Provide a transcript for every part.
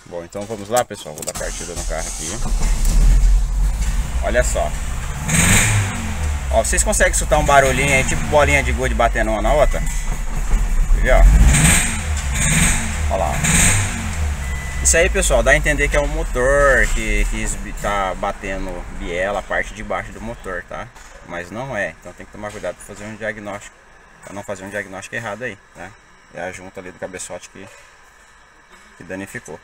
Bom, então vamos lá, pessoal. Vou dar partida no carro aqui. Olha só. Ó, vocês conseguem escutar um barulhinho aí, tipo bolinha de gude batendo uma na outra? Viu? Olha lá. Isso aí, pessoal, dá a entender que é um motor que tá batendo biela, a parte de baixo do motor, tá? Mas não é. Então tem que tomar cuidado para fazer um diagnóstico, para não fazer um diagnóstico errado aí, tá? É a junta ali do cabeçote que danificou.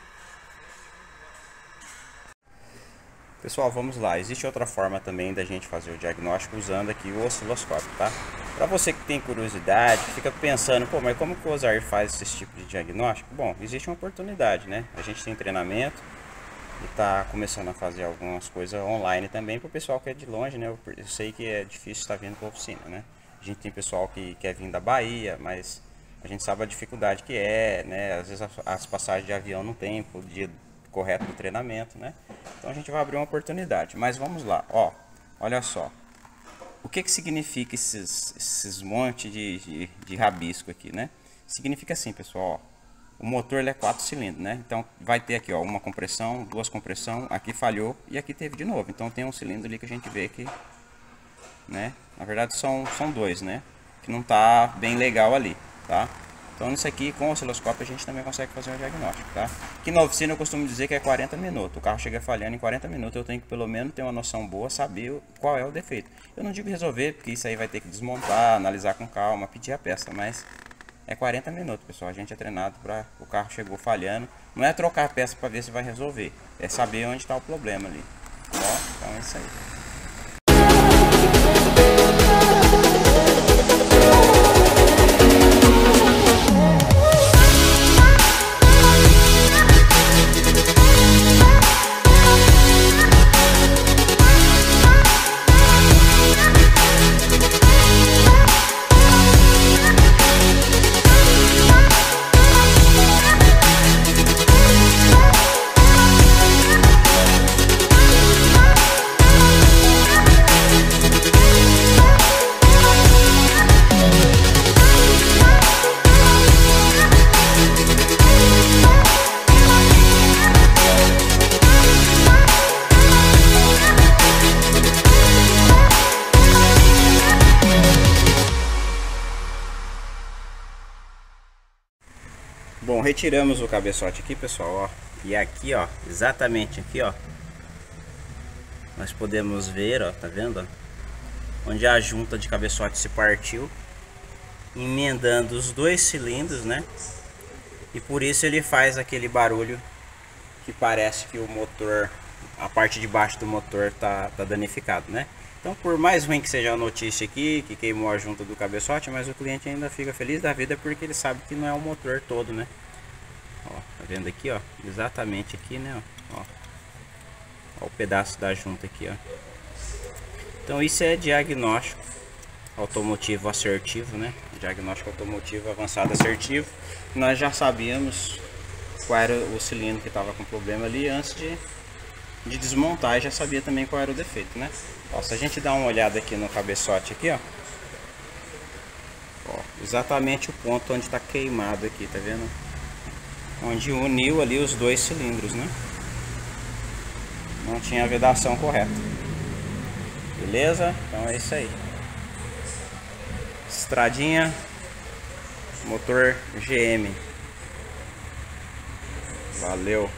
Pessoal, vamos lá. Existe outra forma também da gente fazer o diagnóstico usando aqui o osciloscópio, tá? Para você que tem curiosidade, que fica pensando, pô, mas como que o Ozar faz esse tipo de diagnóstico? Bom, existe uma oportunidade, né? A gente tem treinamento e tá começando a fazer algumas coisas online também para o pessoal que é de longe, né? Eu sei que é difícil estar vindo para a oficina, né? A gente tem pessoal que quer vir da Bahia, mas a gente sabe a dificuldade que é, né? Às vezes as passagens de avião não tem pro dia correto do treinamento, né? Então a gente vai abrir uma oportunidade. Mas vamos lá, ó, olha só. O que significa esses monte de rabisco aqui, né? Significa assim, pessoal, ó, o motor ele é 4 cilindros, né? Então vai ter aqui, ó, uma compressão, duas compressão, aqui falhou e aqui teve de novo. Então tem um cilindro ali que a gente vê que, né? Na verdade são dois, né? Que não tá bem legal ali, tá? Então isso aqui com o osciloscópio a gente também consegue fazer um diagnóstico, tá? Aqui na oficina eu costumo dizer que é 40 minutos. O carro chega falhando em 40 minutos, eu tenho que pelo menos ter uma noção boa, saber qual é o defeito. Eu não digo resolver, porque isso aí vai ter que desmontar, analisar com calma, pedir a peça, mas é 40 minutos, pessoal. A gente é treinado para o carro chegou falhando. Não é trocar a peça para ver se vai resolver, é saber onde está o problema ali. Ó, então é isso aí. Bom, retiramos o cabeçote aqui, pessoal, ó. E aqui, ó, exatamente aqui, ó, nós podemos ver, ó, tá vendo, ó, onde a junta de cabeçote se partiu, emendando os dois cilindros, né? E por isso ele faz aquele barulho que parece que o motor, a parte de baixo do motor tá danificado, né? Então, por mais ruim que seja a notícia aqui, que queimou a junta do cabeçote, mas o cliente ainda fica feliz da vida porque ele sabe que não é o motor todo, né? Ó, tá vendo aqui, ó? Exatamente aqui, né? Ó, ó o pedaço da junta aqui, ó. Então, isso é diagnóstico automotivo assertivo, né? Diagnóstico automotivo avançado assertivo. Nós já sabíamos qual era o cilindro que estava com problema ali antes de desmontar, e já sabia também qual era o defeito, né? Ó, se a gente dá uma olhada aqui no cabeçote aqui, ó, exatamente o ponto onde está queimado aqui, tá vendo? Onde uniu ali os dois cilindros, né? Não tinha a vedação correta. Beleza? Então é isso aí. Estradinha, motor GM. Valeu.